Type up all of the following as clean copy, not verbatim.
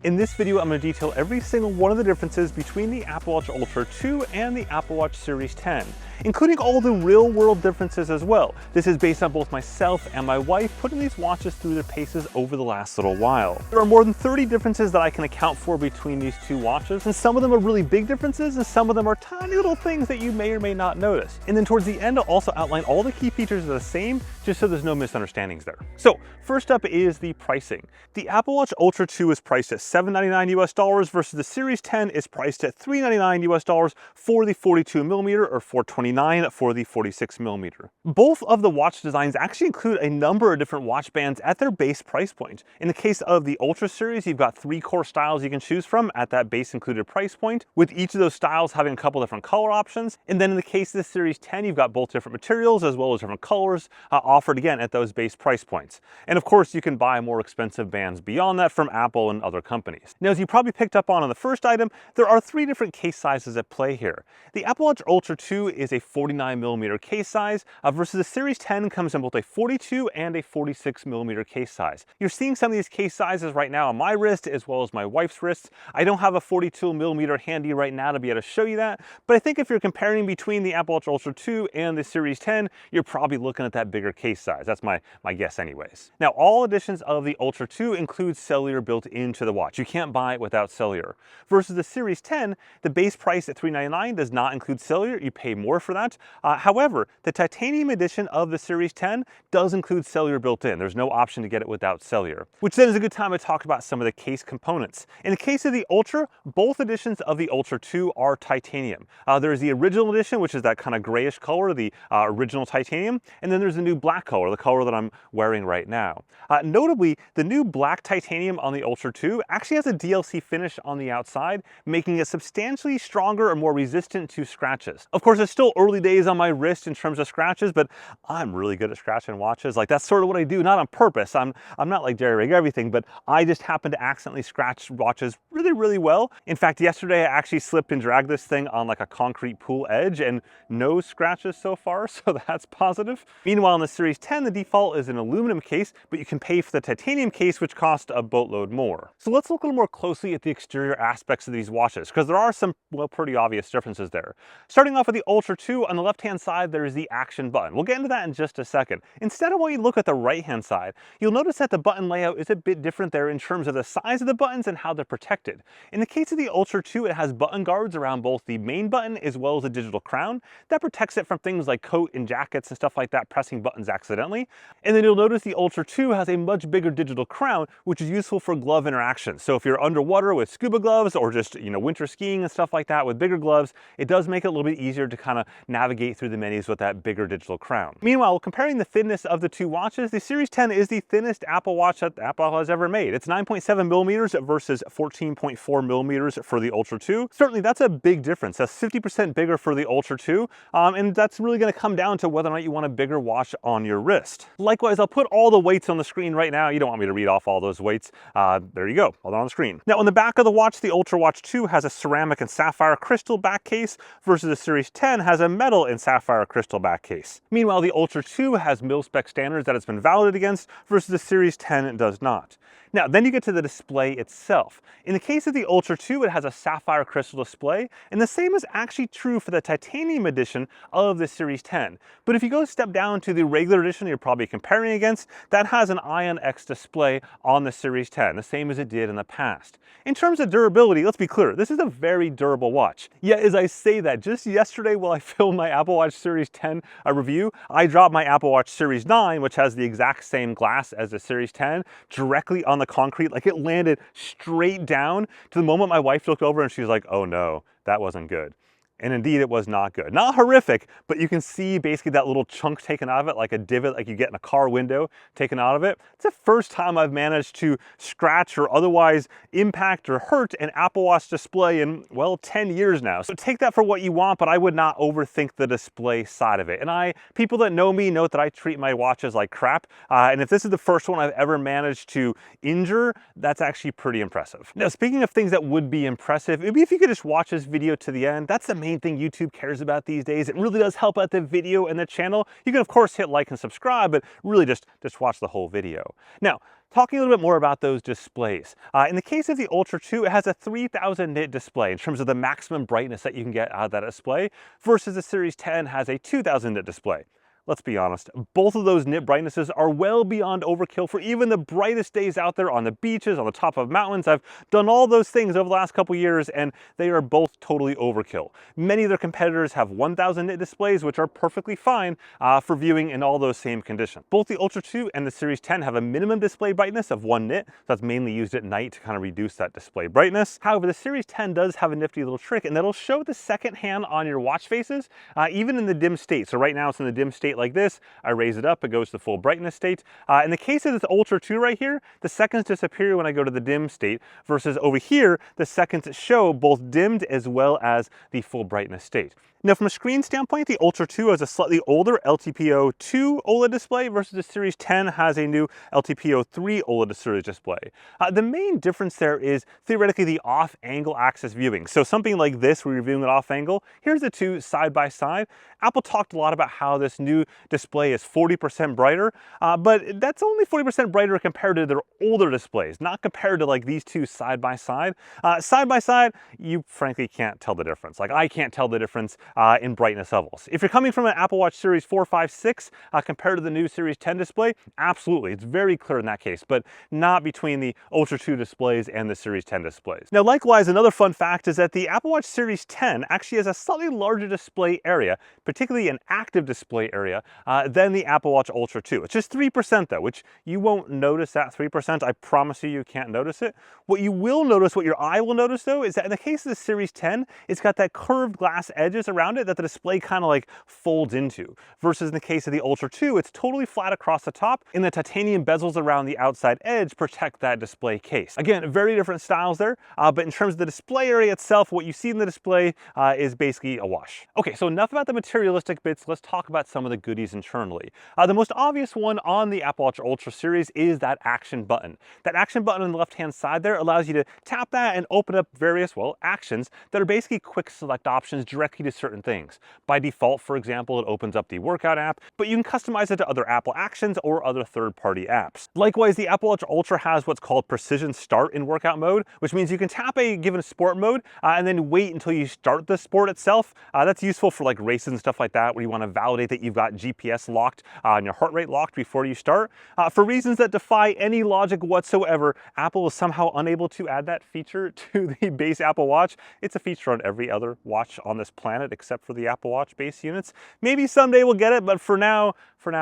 In this video, I'm going to detail every single one of the differences between the Apple Watch Ultra 2 and the Apple Watch Series 10, including all the real-world differences as well. This is based on both myself and my wife putting these watches through their paces over the last little while. There are more than 30 differences that I can account for between these two watches, and some of them are really big differences, and some of them are tiny little things that you may or may not notice. And then towards the end, I'll also outline all the key features that are the same, just so there's no misunderstandings there. So first up is the pricing. The Apple Watch Ultra 2 is priced at $799 US versus the Series 10 is priced at $399 US for the 42mm or $429 for the 46mm. Both of the watch designs actually include a number of different watch bands at their base price point. In the case of the Ultra series, you've got 3 core styles you can choose from at that base included price point, with each of those styles having a couple different color options. And then in the case of the Series 10, you've got both different materials as well as different colors offered again at those base price points. And of course, you can buy more expensive bands beyond that from Apple and other companies. Now, as you probably picked up on the first item, there are 3 different case sizes at play here. The Apple Watch Ultra 2 is a 49mm case size versus the Series 10 comes in both a 42 and a 46mm case size. You're seeing some of these case sizes right now on my wrist as well as my wife's wrists. I don't have a 42mm handy right now to be able to show you that, but I think if you're comparing between the Apple Watch Ultra 2 and the Series 10, you're probably looking at that bigger case size. That's my guess anyways. Now, all editions of the Ultra 2 include cellular built into the watch. You can't buy it without cellular. Versus the Series 10, the base price at $399 does not include cellular. You pay more for that. However, the titanium edition of the Series 10 does include cellular built in. There's no option to get it without cellular, which then is a good time to talk about some of the case components. In the case of the Ultra, both editions of the Ultra 2 are titanium. There's the original edition, which is that kind of grayish color, the original titanium, and then there's the new black color, the color that I'm wearing right now. Notably, the new black titanium on the Ultra 2 actually has a DLC finish on the outside, making it substantially stronger and more resistant to scratches. Of course, it's still early days on my wrist in terms of scratches, but I'm really good at scratching watches. Like, that's sort of what I do, not on purpose. I'm not like Jerry Rig everything, but I just happen to accidentally scratch watches really well. In fact, yesterday I actually slipped and dragged this thing on like a concrete pool edge and no scratches so far, so that's positive. Meanwhile, in the Series 10, the default is an aluminum case, but you can pay for the titanium case, which costs a boatload more. So let's look a little more closely at the exterior aspects of these watches, because there are some, well, pretty obvious differences there. Starting off with the Ultra 2, on the left-hand side, there's the action button. We'll get into that in just a second. Instead, when you look at the right-hand side, you'll notice that the button layout is a bit different there in terms of the size of the buttons and how they're protected. In the case of the Ultra 2, it has button guards around both the main button as well as the digital crown. That protects it from things like coat and jackets and stuff like that pressing buttons accidentally. And then you'll notice the Ultra 2 has a much bigger digital crown, which is useful for glove interaction. So if you're underwater with scuba gloves or just, winter skiing and stuff like that with bigger gloves, it does make it a little bit easier to kind of navigate through the menus with that bigger digital crown. Meanwhile, comparing the thinness of the two watches, the Series 10 is the thinnest Apple Watch that Apple has ever made. It's 9.7mm versus 14.4mm for the Ultra 2. Certainly that's a big difference. That's 50% bigger for the Ultra 2, and that's really going to come down to whether or not you want a bigger watch on your wrist. Likewise, I'll put all the weights on the screen right now. You don't want me to read off all those weights. There you go, all on the screen. Now, on the back of the watch, the Ultra Watch 2 has a ceramic and sapphire crystal back case versus the Series 10 has a metal and sapphire crystal back case. Meanwhile, the Ultra 2 has mil-spec standards that it's been validated against versus the Series 10 does not. Now, then you get to the display itself. In the case of the Ultra 2, it has a sapphire crystal display, and the same is actually true for the titanium edition of the Series 10. But if you go a step down to the regular edition you're probably comparing against, that has an Ion X display on the Series 10, the same as it did in the past. In terms of durability, let's be clear, this is a very durable watch. Yet, as I say that, just yesterday while I filmed my Apple Watch Series 10 review, I dropped my Apple Watch Series 9, which has the exact same glass as the Series 10, directly on the concrete. Like, it landed straight down to the moment my wife looked over and she was like, oh no, that wasn't good. And indeed, it was not good. Not horrific, but you can see basically that little chunk taken out of it, like a divot like you get in a car window taken out of it. It's the first time I've managed to scratch or otherwise impact or hurt an Apple Watch display in, well, 10 years now. So take that for what you want, but I would not overthink the display side of it. And people that know me know that I treat my watches like crap. And if this is the first one I've ever managed to injure, that's actually pretty impressive. Now, speaking of things that would be impressive, it'd be if you could just watch this video to the end. That's the main main thing YouTube cares about these days. It really does help out the video and the channel. You can of course hit like and subscribe, but really just watch the whole video. Now, talking a little bit more about those displays. In the case of the Ultra 2, it has a 3000 nit display in terms of the maximum brightness that you can get out of that display, versus the Series 10 has a 2000 nit display. Let's be honest, both of those nit brightnesses are well beyond overkill for even the brightest days out there on the beaches, on the top of mountains. I've done all those things over the last couple years and they are both totally overkill. Many of their competitors have 1000 nit displays, which are perfectly fine for viewing in all those same conditions. Both the Ultra 2 and the Series 10 have a minimum display brightness of 1 nit, so that's mainly used at night to kind of reduce that display brightness. However, the Series 10 does have a nifty little trick, and that'll show the second hand on your watch faces, even in the dim state. So right now it's in the dim state like this. I raise it up, it goes to full brightness state. In the case of this Ultra 2 right here, the seconds disappear when I go to the dim state, versus over here, the seconds show both dimmed as well as the full brightness state. Now, from a screen standpoint, the Ultra 2 has a slightly older LTPO2 OLED display versus the Series 10 has a new LTPO3 OLED series display. The main difference there is theoretically the off-angle axis viewing. So something like this, where you're viewing it off-angle, here's the two side by side. Apple talked a lot about how this new display is 40% brighter, but that's only 40% brighter compared to their older displays, not compared to like these two side by side. Side by side, you frankly can't tell the difference. Like I can't tell the difference in brightness levels. If you're coming from an Apple Watch Series 4, 5, 6 compared to the new Series 10 display, absolutely, it's very clear in that case, but not between the Ultra 2 displays and the Series 10 displays. Now, likewise, another fun fact is that the Apple Watch Series 10 actually has a slightly larger display area, particularly an active display area, than the Apple Watch Ultra 2. It's just 3% though, which you won't notice that 3%. I promise you, you can't notice it. What you will notice, what your eye will notice though, is that in the case of the Series 10, it's got that curved glass edges around it that the display kind of like folds into, versus in the case of the Ultra 2, it's totally flat across the top and the titanium bezels around the outside edge protect that display case. Again, very different styles there, but in terms of the display area itself, what you see in the display is basically a wash. Okay, so enough about the materialistic bits, let's talk about some of the goodies internally. The most obvious one on the Apple Watch Ultra series is that action button. That action button on the left-hand side there allows you to tap that and open up various, well, actions that are basically quick select options directly to certain things. By default, for example, it opens up the workout app, but you can customize it to other Apple actions or other third-party apps. Likewise, the Apple Watch Ultra has what's called precision start in workout mode, which means you can tap a given sport mode and then wait until you start the sport itself. That's useful for like races and stuff like that, where you want to validate that you've got GPS locked and your heart rate locked before you start. For reasons that defy any logic whatsoever, Apple is somehow unable to add that feature to the base Apple Watch. It's a feature on every other watch on this planet except for the Apple Watch base units. Maybe someday we'll get it, but for now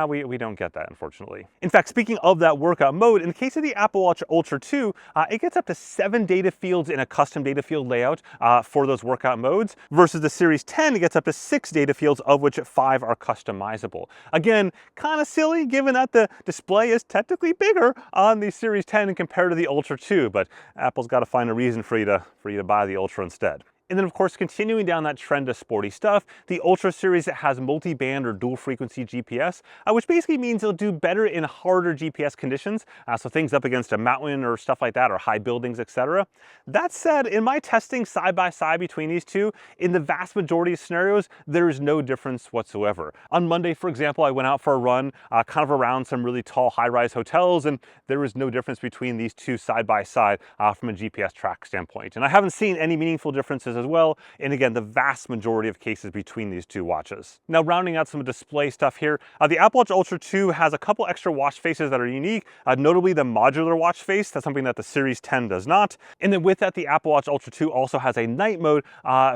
we don't get that, unfortunately. In fact, speaking of that workout mode, in the case of the Apple Watch Ultra 2, it gets up to 7 data fields in a custom data field layout for those workout modes, versus the Series 10, it gets up to 6 data fields, of which 5 are customizable. Again, kind of silly given that the display is technically bigger on the Series 10 compared to the Ultra 2, but Apple's got to find a reason for you to buy the Ultra instead. And then of course, continuing down that trend of sporty stuff, the Ultra series has multi-band or dual frequency GPS, which basically means it'll do better in harder GPS conditions. So things up against a mountain or stuff like that, or high buildings, etc. That said, in my testing side by side between these two, in the vast majority of scenarios, there is no difference whatsoever. On Monday, for example, I went out for a run, kind of around some really tall high-rise hotels, and there was no difference between these two side by side from a GPS track standpoint. And I haven't seen any meaningful differences as well, and again, the vast majority of cases between these two watches. Now, rounding out some display stuff here, the Apple Watch Ultra 2 has a couple extra watch faces that are unique, notably the modular watch face. That's something that the Series 10 does not. And then with that, the Apple Watch Ultra 2 also has a night mode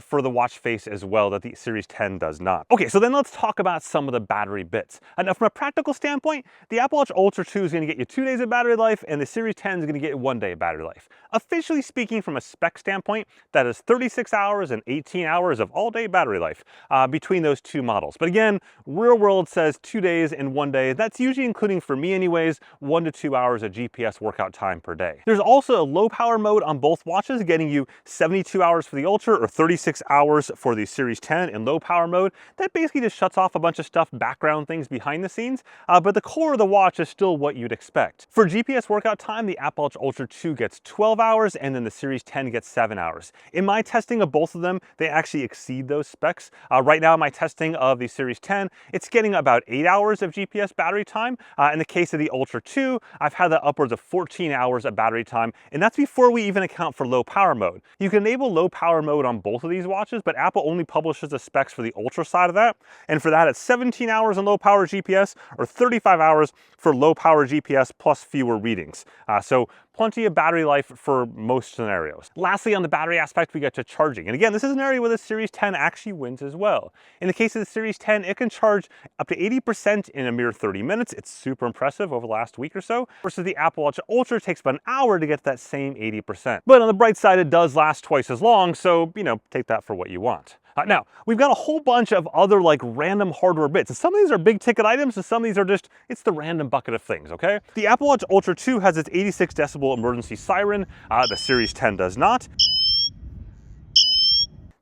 for the watch face as well that the Series 10 does not. Okay, so then let's talk about some of the battery bits. Now, from a practical standpoint, the Apple Watch Ultra 2 is going to get you 2 days of battery life, and the Series 10 is going to get you 1 day of battery life. Officially speaking, from a spec standpoint, that is 36 hours and 18 hours of all-day battery life between those two models. But again, real world says 2 days and 1 day. That's usually including, for me anyways, 1 to 2 hours of GPS workout time per day. There's also a low power mode on both watches, getting you 72 hours for the Ultra or 36 hours for the Series 10 in low power mode. That basically just shuts off a bunch of stuff, background things behind the scenes, but the core of the watch is still what you'd expect. For GPS workout time, the Apple Watch Ultra 2 gets 12 hours and then the Series 10 gets 7 hours. In my testing testing of both of them, they actually exceed those specs. Right now, my testing of the Series 10, it's getting about 8 hours of GPS battery time. In the case of the Ultra 2, I've had that upwards of 14 hours of battery time, and that's before we even account for low power mode. You can enable low power mode on both of these watches, but Apple only publishes the specs for the Ultra side of that, and for that it's 17 hours on low power GPS or 35 hours for low power GPS plus fewer readings. So plenty of battery life for most scenarios. Lastly, on the battery aspect, we get to charging. And again, this is an area where the Series 10 actually wins as well. In the case of the Series 10, it can charge up to 80% in a mere 30 minutes. It's super impressive over the last week or so, versus the Apple Watch Ultra takes about an hour to get to that same 80%. But on the bright side, it does last twice as long, so, take that for what you want. Now, we've got a whole bunch of other random hardware bits. And some of these are big ticket items and some of these are just, it's the random bucket of things, okay? The Apple Watch Ultra 2 has its 86 decibel emergency siren. The Series 10 does not.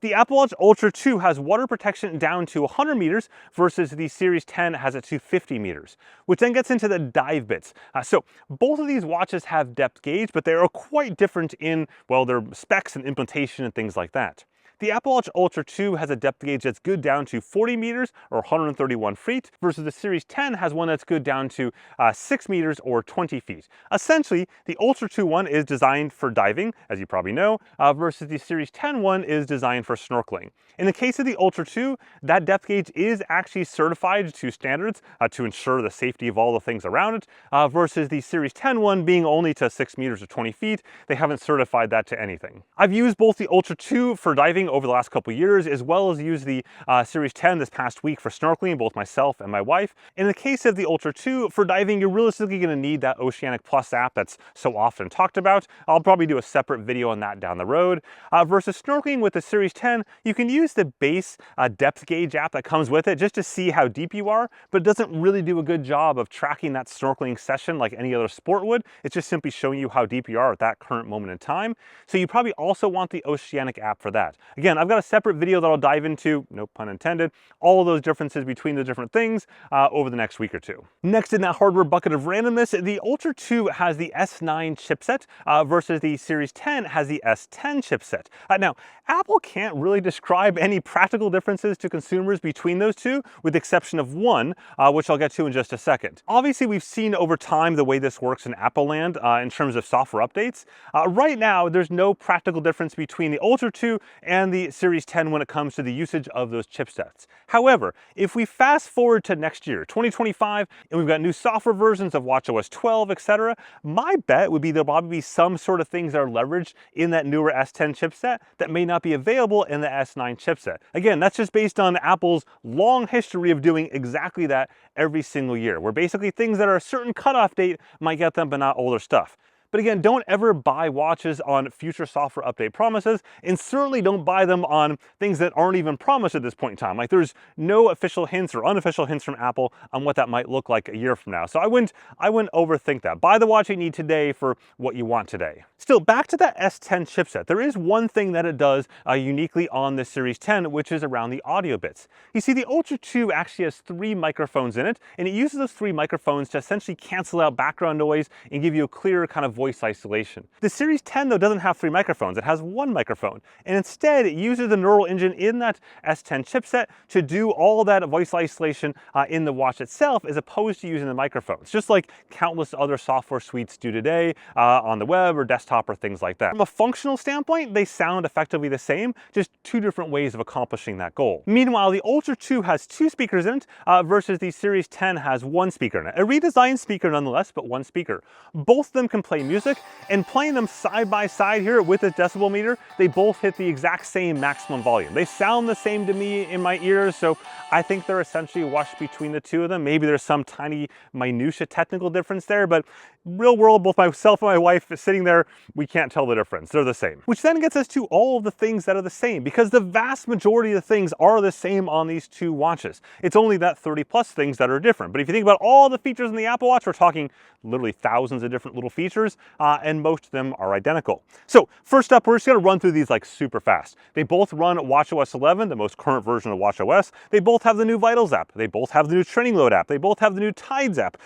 The Apple Watch Ultra 2 has water protection down to 100 meters versus the Series 10 has it to 50 meters, which then gets into the dive bits. So both of these watches have depth gauge, but they are quite different in, well, their specs and implementation and things like that. The Apple Watch Ultra 2 has a depth gauge that's good down to 40 meters or 131 feet, versus the Series 10 has one that's good down to 6 meters or 20 feet. Essentially, the Ultra 2 one is designed for diving, as you probably know, versus the Series 10 one is designed for snorkeling. In the case of the Ultra 2, that depth gauge is actually certified to standards to ensure the safety of all the things around it, versus the Series 10 one being only to 6 meters or 20 feet. They haven't certified that to anything. I've used both the Ultra 2 for diving over the last couple years, as well as used the Series 10 this past week for snorkeling, both myself and my wife. In the case of the Ultra 2, for diving, you're realistically going to need that Oceanic Plus app that's so often talked about. I'll probably do a separate video on that down the road. Versus snorkeling with the Series 10, you can use the base depth gauge app that comes with it just to see how deep you are, but it doesn't really do a good job of tracking that snorkeling session like any other sport would. It's just simply showing you how deep you are at that current moment in time. So you probably also want the Oceanic app for that. Again, I've got a separate video that I'll dive into, no pun intended, all of those differences between the different things over the next week or two. Next in that hardware bucket of randomness, the Ultra 2 has the S9 chipset versus the Series 10 has the S10 chipset. Now, Apple can't really describe any practical differences to consumers between those two, with the exception of one, which I'll get to in just a second. Obviously, we've seen over time the way this works in Apple land in terms of software updates. Right now, there's no practical difference between the Ultra 2 and the Series 10 when it comes to the usage of those chipsets. However, if we fast forward to next year, 2025, and we've got new software versions of watchOS 12, etc., my bet would be there'll probably be some sort of things that are leveraged in that newer S10 chipset that may not be available in the S9 chipset. Again, that's just based on Apple's long history of doing exactly that every single year, where basically things that are a certain cutoff date might get them, but not older stuff. But again, don't ever buy watches on future software update promises, and certainly don't buy them on things that aren't even promised at this point in time. Like, there's no official hints or unofficial hints from Apple on what that might look like a year from now. So I wouldn't overthink that. Buy the watch you need today for what you want today. Still, back to that S10 chipset, there is one thing that it does uniquely on the Series 10, which is around the audio bits. You see, the Ultra 2 actually has 3 microphones in it, and it uses those 3 microphones to essentially cancel out background noise and give you a clearer kind of voice isolation. The Series 10, though, doesn't have 3 microphones. It has 1 microphone, and instead it uses the neural engine in that S10 chipset to do all that voice isolation in the watch itself, as opposed to using the microphones, just like countless other software suites do today on the web or desktop or things like that. From a functional standpoint, they sound effectively the same, just 2 different ways of accomplishing that goal. Meanwhile, the Ultra 2 has 2 speakers in it versus the Series 10 has 1 speaker in it. A redesigned speaker nonetheless, but 1 speaker. Both of them can play music, and playing them side by side here with this decibel meter, they both hit the exact same maximum volume. They sound the same to me in my ears, so I think they're essentially a wash between the two of them. Maybe there's some tiny minutia technical difference there, but real world, both myself and my wife sitting there, we can't tell the difference. They're the same. Which then gets us to all of the things that are the same, because the vast majority of the things are the same on these 2 watches. It's only that 30 plus things that are different. But if you think about all the features in the Apple Watch, we're talking literally thousands of different little features. and most of them are identical. So first up, we're just going to run through these like super fast. They both run watchOS 11, the most current version of watchOS. They both have the new Vitals app. They both have the new Training Load app. They both have the new Tides app.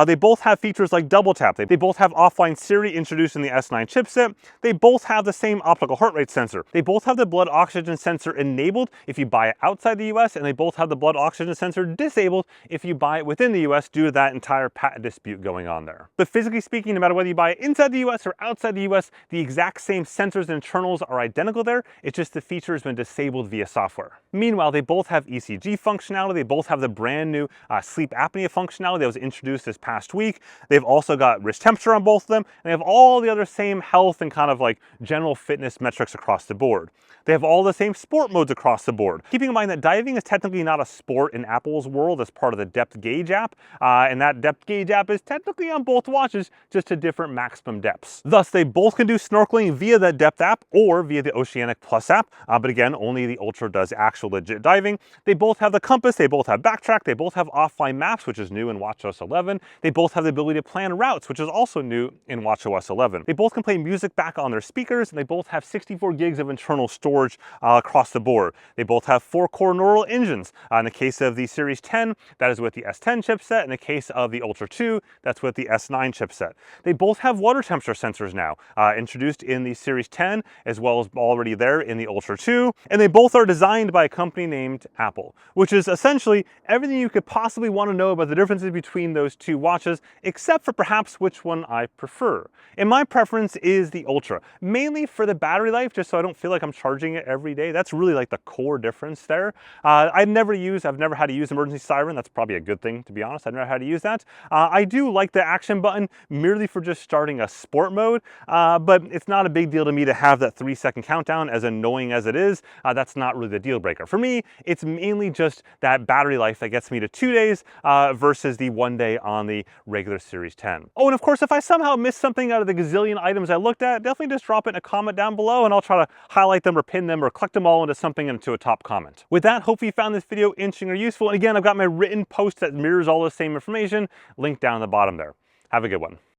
They both have features like double tap. They both have offline Siri introduced in the S9 chipset. They both have the same optical heart rate sensor. They both have the blood oxygen sensor enabled if you buy it outside the US, and they both have the blood oxygen sensor disabled if you buy it within the US due to that entire patent dispute going on there. But physically speaking, no matter whether you buy it inside the US or outside the US, the exact same sensors and internals are identical there. It's just the feature has been disabled via software. Meanwhile, they both have ECG functionality. They both have the brand new sleep apnea functionality that was introduced this past week. They've also got wrist temperature on both of them, and they have all the other same health and kind of like general fitness metrics across the board. They have all the same sport modes across the board. Keeping in mind that diving is technically not a sport in Apple's world as part of the depth gauge app, and that depth gauge app is technically on both watches, just to different maximum depths. Thus, they both can do snorkeling via the depth app or via the Oceanic Plus app, but again, only the Ultra does actual legit diving. They both have the compass, they both have backtrack, they both have offline maps, which is new in watchOS 11. They both have the ability to plan routes, which is also new in watchOS 11. They both can play music back on their speakers, and they both have 64 gigs of internal storage across the board. They both have 4 core neural engines. In the case of the Series 10, that is with the S10 chipset. In the case of the Ultra 2, that's with the S9 chipset. They both have water temperature sensors now, introduced in the Series 10, as well as already there in the Ultra 2. And they both are designed by a company named Apple, which is essentially everything you could possibly want to know about the differences between those two watches, except for perhaps which one I prefer. And my preference is the Ultra, mainly for the battery life, just so I don't feel like I'm charging it every day. That's really like the core difference there. I've never had to use emergency siren. That's probably a good thing, to be honest. I've never had to use that. I do like the action button merely for just starting a sport mode, but it's not a big deal to me to have that 3-second countdown, as annoying as it is. That's not really the deal breaker. For me, it's mainly just that battery life that gets me to 2 days versus the 1 day on the regular Series 10. Oh, and of course, if I somehow missed something out of the gazillion items I looked at, definitely just drop it in a comment down below and I'll try to highlight them or pin them or collect them all into something into a top comment. With that, hopefully you found this video interesting or useful. And again, I've got my written post that mirrors all the same information linked down the bottom there. Have a good one.